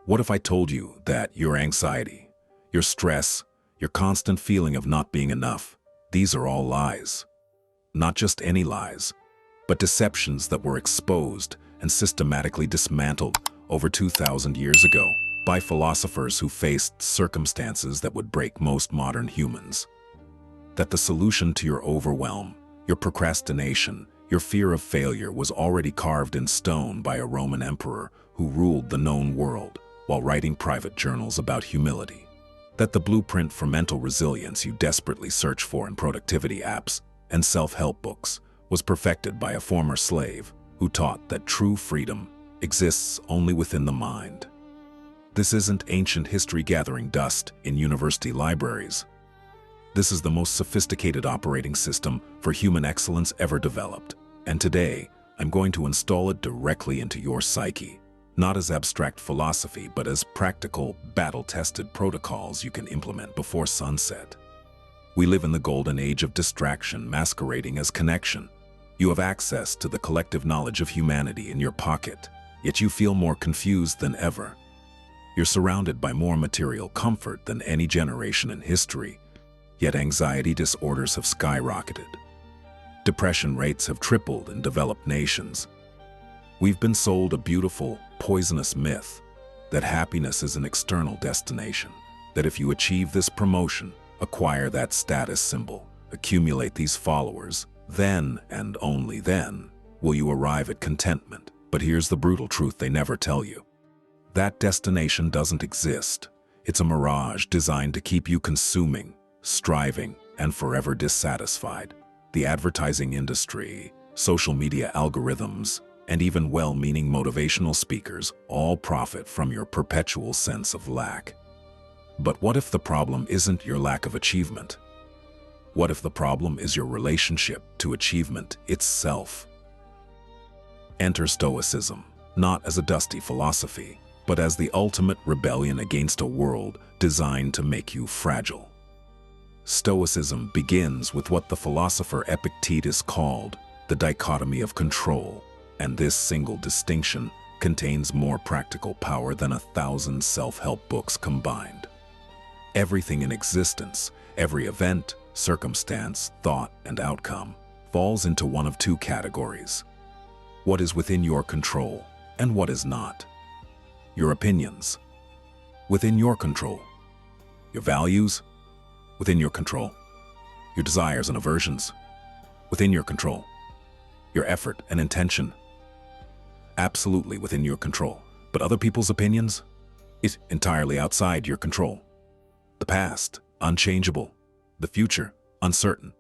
What if I told you that your anxiety, your stress, your constant feeling of not being enough, these are all lies? Not just any lies, but deceptions that were exposed and systematically dismantled over 2,000 years ago by philosophers who faced circumstances that would break most modern humans. That the solution to your overwhelm, your procrastination, your fear of failure was already carved in stone by a Roman emperor who ruled the known world while writing private journals about humility. That the blueprint for mental resilience you desperately search for in productivity apps and self-help books was perfected by a former slave who taught that true freedom exists only within the mind. This isn't ancient history gathering dust in university libraries. This is the most sophisticated operating system for human excellence ever developed, and today I'm going to install it directly into your psyche, not as abstract philosophy, but as practical, battle-tested protocols you can implement before sunset. We live in the golden age of distraction masquerading as connection. You have access to the collective knowledge of humanity in your pocket, yet you feel more confused than ever. You're surrounded by more material comfort than any generation in history, yet anxiety disorders have skyrocketed. Depression rates have tripled in developed nations. We've been sold a beautiful, poisonous myth that happiness is an external destination, that if you achieve this promotion, acquire that status symbol, accumulate these followers, then, and only then, will you arrive at contentment. But here's the brutal truth they never tell you. That destination doesn't exist. It's a mirage designed to keep you consuming, striving, and forever dissatisfied. The advertising industry, social media algorithms, and even well-meaning motivational speakers all profit from your perpetual sense of lack. But what if the problem isn't your lack of achievement? What if the problem is your relationship to achievement itself? Enter Stoicism, not as a dusty philosophy, but as the ultimate rebellion against a world designed to make you fragile. Stoicism begins with what the philosopher Epictetus called the dichotomy of control, and this single distinction contains more practical power than 1,000 self-help books combined. Everything in existence, every event, circumstance, thought, and outcome falls into one of two categories: what is within your control and what is not. Your opinions, within your control. Your values, within your control. Your desires and aversions, within your control. Your effort and intention, absolutely within your control. But other people's opinions, it's entirely outside your control. The past, unchangeable. The future, uncertain.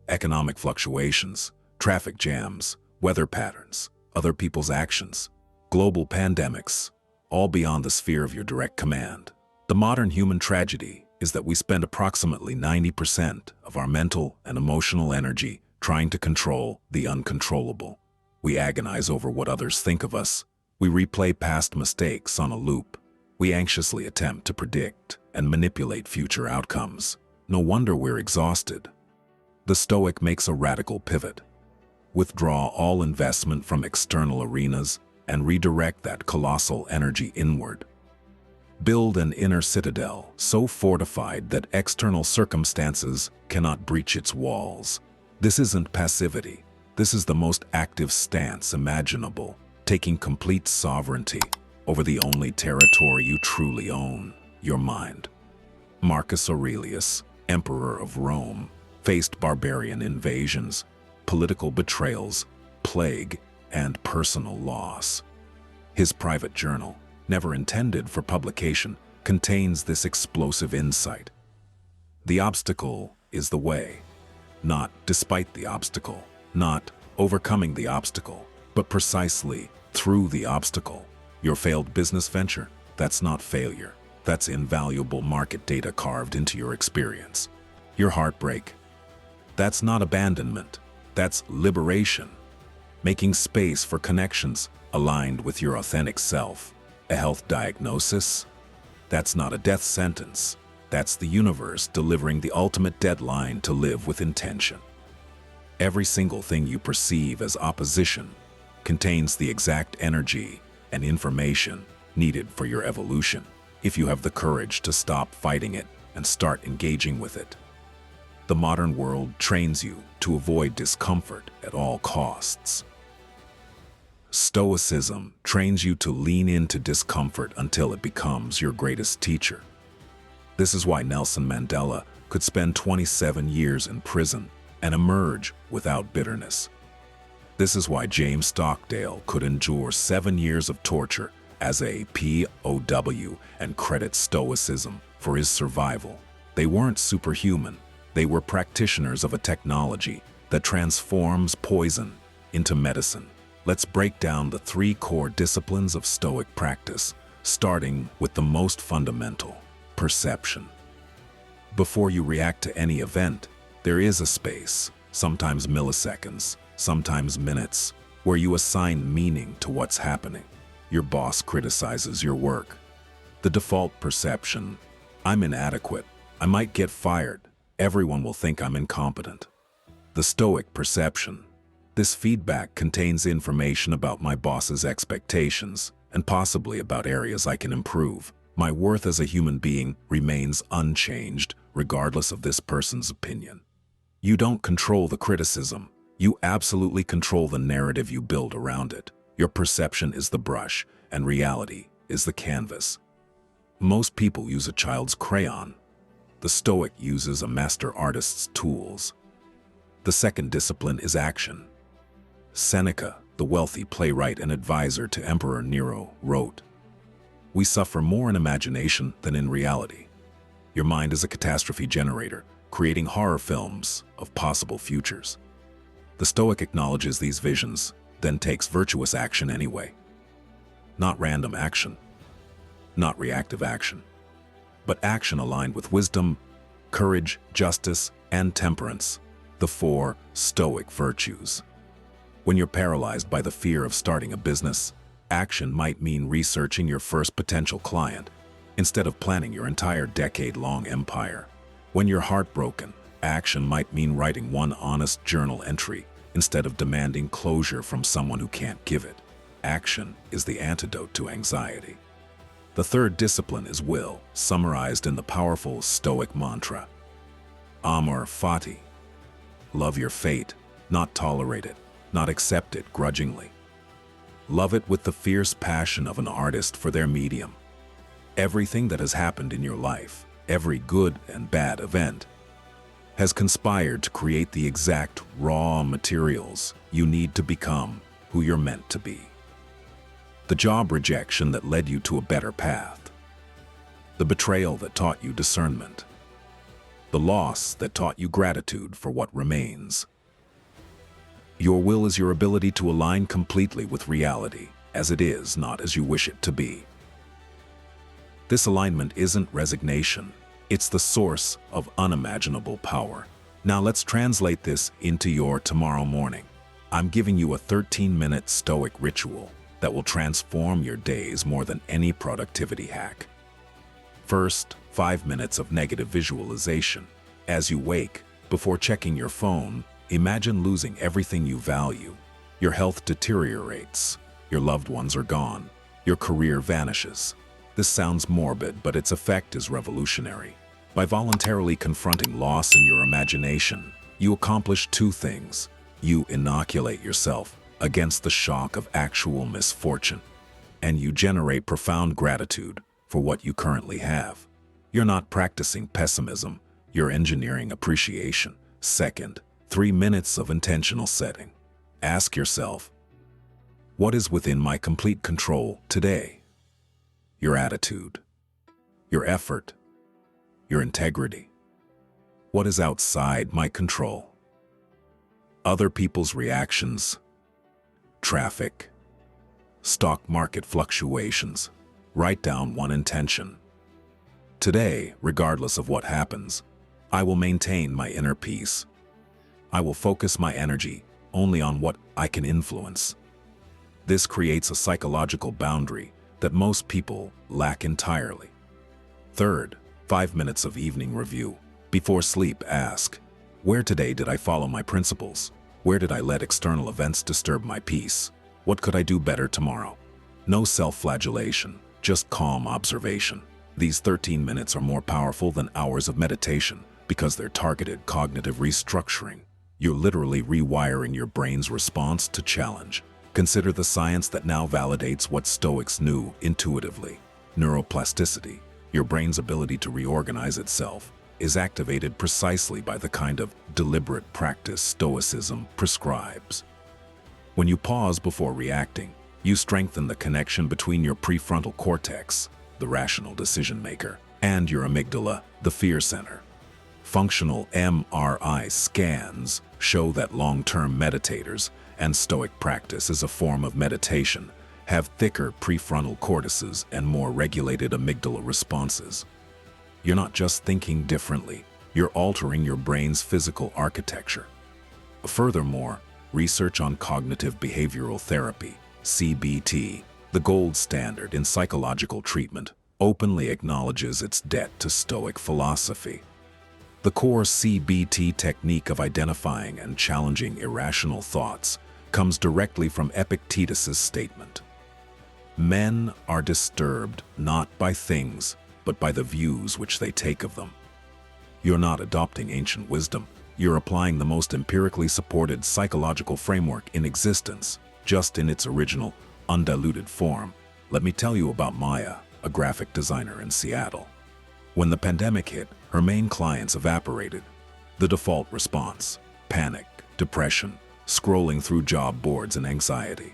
Economic fluctuations, traffic jams, weather patterns, other people's actions, global pandemics, all beyond the sphere of your direct command. The modern human tragedy is that we spend approximately 90% of our mental and emotional energy trying to control the uncontrollable. We agonize over what others think of us. We replay past mistakes on a loop. We anxiously attempt to predict and manipulate future outcomes. No wonder we're exhausted. The Stoic makes a radical pivot. Withdraw all investment from external arenas and redirect that colossal energy inward. Build an inner citadel so fortified that external circumstances cannot breach its walls. This isn't passivity. This is the most active stance imaginable, taking complete sovereignty over the only territory you truly own, your mind. Marcus Aurelius, Emperor of Rome, faced barbarian invasions, political betrayals, plague, and personal loss. His private journal, never intended for publication, contains this explosive insight. The obstacle is the way, not despite the obstacle, not overcoming the obstacle, but precisely through the obstacle. Your failed business venture, that's not failure. That's invaluable market data carved into your experience. Your heartbreak, that's not abandonment. That's liberation. Making space for connections aligned with your authentic self. A health diagnosis, that's not a death sentence. That's the universe delivering the ultimate deadline to live with intention. Every single thing you perceive as opposition contains the exact energy and information needed for your evolution, if you have the courage to stop fighting it and start engaging with it. The modern world trains you to avoid discomfort at all costs. Stoicism trains you to lean into discomfort until it becomes your greatest teacher. This is why Nelson Mandela could spend 27 years in prison and emerge without bitterness. This is why James Stockdale could endure 7 years of torture as a POW and credit Stoicism for his survival. They weren't superhuman. They were practitioners of a technology that transforms poison into medicine. Let's break down the 3 core disciplines of Stoic practice, starting with the most fundamental, perception. Before you react to any event, there is a space, sometimes milliseconds, sometimes minutes, where you assign meaning to what's happening. Your boss criticizes your work. The default perception, I'm inadequate, I might get fired, everyone will think I'm incompetent. The Stoic perception, this feedback contains information about my boss's expectations and possibly about areas I can improve. My worth as a human being remains unchanged regardless of this person's opinion. You don't control the criticism. You absolutely control the narrative you build around it. Your perception is the brush, and reality is the canvas. Most people use a child's crayon. The Stoic uses a master artist's tools. The second discipline is action. Seneca, the wealthy playwright and advisor to Emperor Nero, wrote, "We suffer more in imagination than in reality." Your mind is a catastrophe generator, creating horror films of possible futures. The Stoic acknowledges these visions, then takes virtuous action anyway. Not random action, not reactive action, but action aligned with wisdom, courage, justice, and temperance, the 4 Stoic virtues. When you're paralyzed by the fear of starting a business, action might mean researching your first potential client instead of planning your entire decade-long empire. When you're heartbroken, action might mean writing one honest journal entry instead of demanding closure from someone who can't give it. Action is the antidote to anxiety. The third discipline is will, summarized in the powerful Stoic mantra, Amor Fati. Love your fate, not tolerate it, not accept it grudgingly. Love it with the fierce passion of an artist for their medium. Everything that has happened in your life, every good and bad event, has conspired to create the exact raw materials you need to become who you're meant to be. The job rejection that led you to a better path. The betrayal that taught you discernment. The loss that taught you gratitude for what remains. Your will is your ability to align completely with reality, as it is, not as you wish it to be. This alignment isn't resignation. It's the source of unimaginable power. Now let's translate this into your tomorrow morning. I'm giving you a 13-minute Stoic ritual that will transform your days more than any productivity hack. First, 5 minutes of negative visualization. As you wake, before checking your phone, imagine losing everything you value. Your health deteriorates. Your loved ones are gone. Your career vanishes. This sounds morbid, but its effect is revolutionary. By voluntarily confronting loss in your imagination, you accomplish 2 things. You inoculate yourself against the shock of actual misfortune, and you generate profound gratitude for what you currently have. You're not practicing pessimism, you're engineering appreciation. Second, 3 minutes of intentional setting. Ask yourself, what is within my complete control today? Your attitude, your effort, your integrity. What is outside my control? Other people's reactions, traffic, stock market fluctuations. Write down one intention. Today, regardless of what happens, I will maintain my inner peace. I will focus my energy only on what I can influence. This creates a psychological boundary that most people lack entirely. Third, 5 minutes of evening review. Before sleep, ask, where today did I follow my principles? Where did I let external events disturb my peace? What could I do better tomorrow? No self-flagellation, just calm observation. These 13 minutes are more powerful than hours of meditation because they're targeted cognitive restructuring. You're literally rewiring your brain's response to challenge. Consider the science that now validates what Stoics knew intuitively. Neuroplasticity, your brain's ability to reorganize itself, is activated precisely by the kind of deliberate practice Stoicism prescribes. When you pause before reacting, you strengthen the connection between your prefrontal cortex, the rational decision maker, and your amygdala, the fear center. Functional MRI scans show that long-term meditators, and Stoic practice is a form of meditation, have thicker prefrontal cortices and more regulated amygdala responses. You're not just thinking differently, you're altering your brain's physical architecture. Furthermore, research on cognitive behavioral therapy, CBT, the gold standard in psychological treatment, openly acknowledges its debt to Stoic philosophy. The core CBT technique of identifying and challenging irrational thoughts comes directly from Epictetus's statement. Men are disturbed not by things, but by the views which they take of them. You're not adopting ancient wisdom, you're applying the most empirically supported psychological framework in existence, just in its original, undiluted form. Let me tell you about Maya, a graphic designer in Seattle. When the pandemic hit, her main clients evaporated. The default response: panic, depression, scrolling through job boards and anxiety.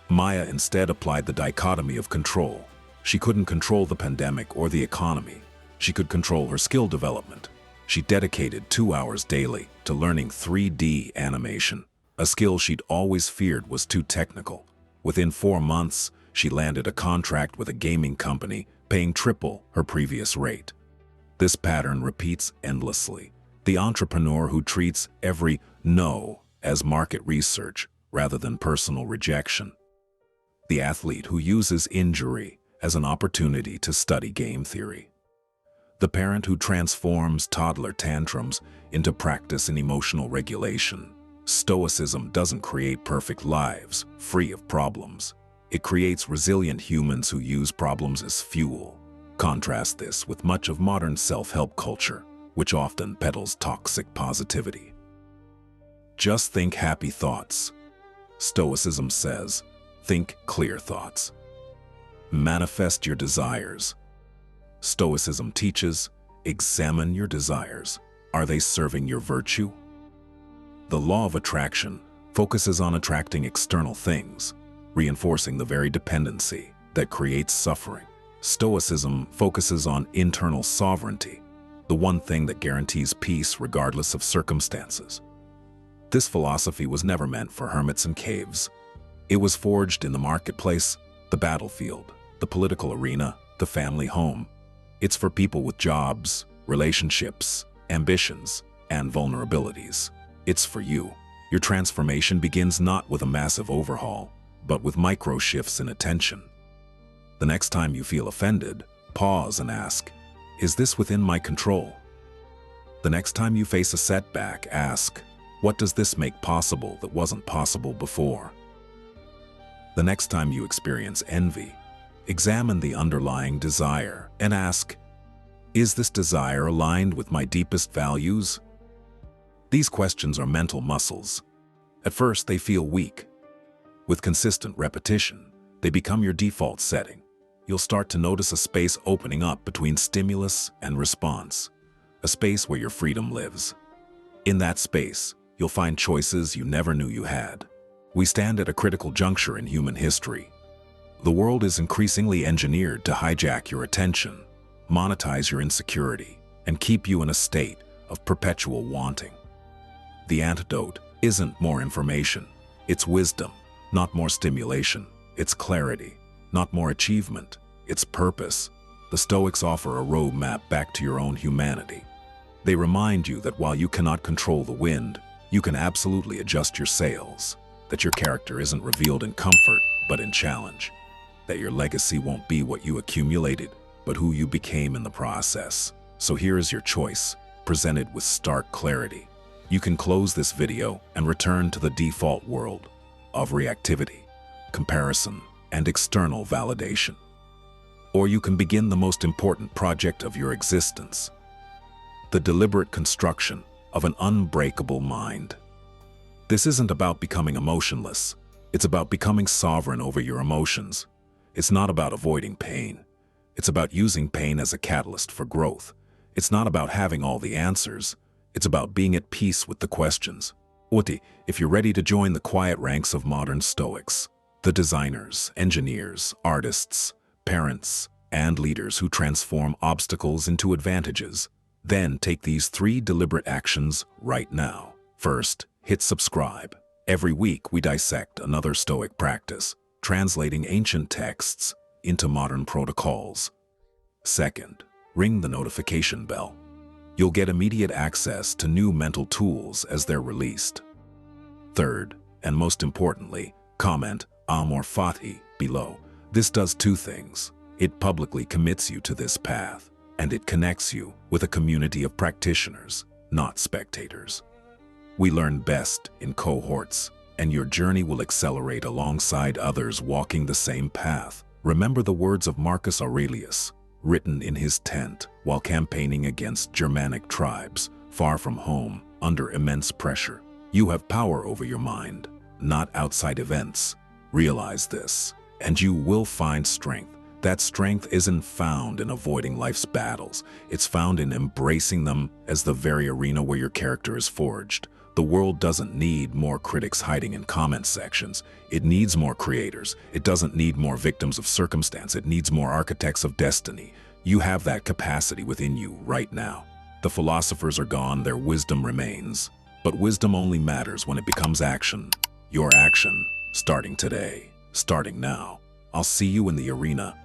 Maya instead applied the dichotomy of control. She couldn't control the pandemic or the economy. She could control her skill development. She dedicated 2 hours daily to learning 3D animation, a skill she'd always feared was too technical. Within 4 months, she landed a contract with a gaming company, paying triple her previous rate. This pattern repeats endlessly. The entrepreneur who treats every no as market research rather than personal rejection. The athlete who uses injury as an opportunity to study game theory. The parent who transforms toddler tantrums into practice in emotional regulation. Stoicism doesn't create perfect lives, free of problems. It creates resilient humans who use problems as fuel. Contrast this with much of modern self-help culture, which often peddles toxic positivity. Just think happy thoughts. Stoicism says, think clear thoughts. Manifest your desires. Stoicism teaches, examine your desires. Are they serving your virtue? The law of attraction focuses on attracting external things, reinforcing the very dependency that creates suffering. Stoicism focuses on internal sovereignty, the one thing that guarantees peace regardless of circumstances. This philosophy was never meant for hermits and caves. It was forged in the marketplace, the battlefield, the political arena, the family home. It's for people with jobs, relationships, ambitions, and vulnerabilities. It's for you. Your transformation begins not with a massive overhaul, but with micro shifts in attention. The next time you feel offended, pause and ask, is this within my control? The next time you face a setback, ask, what does this make possible that wasn't possible before? The next time you experience envy, examine the underlying desire and ask, is this desire aligned with my deepest values? These questions are mental muscles. At first, they feel weak. With consistent repetition, they become your default setting. You'll start to notice a space opening up between stimulus and response, a space where your freedom lives. In that space, you'll find choices you never knew you had. We stand at a critical juncture in human history. The world is increasingly engineered to hijack your attention, monetize your insecurity, and keep you in a state of perpetual wanting. The antidote isn't more information, it's wisdom, not more stimulation. It's clarity, not more achievement, it's purpose. The Stoics offer a roadmap back to your own humanity. They remind you that while you cannot control the wind, you can absolutely adjust your sails, that your character isn't revealed in comfort, but in challenge, that your legacy won't be what you accumulated, but who you became in the process. So here is your choice, presented with stark clarity. You can close this video and return to the default world of reactivity, comparison, and external validation. Or you can begin the most important project of your existence, the deliberate construction of an unbreakable mind. This isn't about becoming emotionless. It's about becoming sovereign over your emotions. It's not about avoiding pain. It's about using pain as a catalyst for growth. It's not about having all the answers. It's about being at peace with the questions. If you're ready to join the quiet ranks of modern Stoics, the designers, engineers, artists, parents, and leaders who transform obstacles into advantages, then take these 3 deliberate actions right now. First, hit subscribe. Every week we dissect another Stoic practice, translating ancient texts into modern protocols. Second, ring the notification bell. You'll get immediate access to new mental tools as they're released. Third, and most importantly, comment Amor Fati below. This does 2 things. It publicly commits you to this path, and it connects you with a community of practitioners, not spectators. We learn best in cohorts, and your journey will accelerate alongside others walking the same path. Remember the words of Marcus Aurelius, written in his tent while campaigning against Germanic tribes, far from home, under immense pressure. You have power over your mind, not outside events. Realize this, and you will find strength. That strength isn't found in avoiding life's battles. It's found in embracing them as the very arena where your character is forged. The world doesn't need more critics hiding in comment sections. It needs more creators. It doesn't need more victims of circumstance. It needs more architects of destiny. You have that capacity within you right now. The philosophers are gone, their wisdom remains. But wisdom only matters when it becomes action. Your action, starting today, starting now. I'll see you in the arena.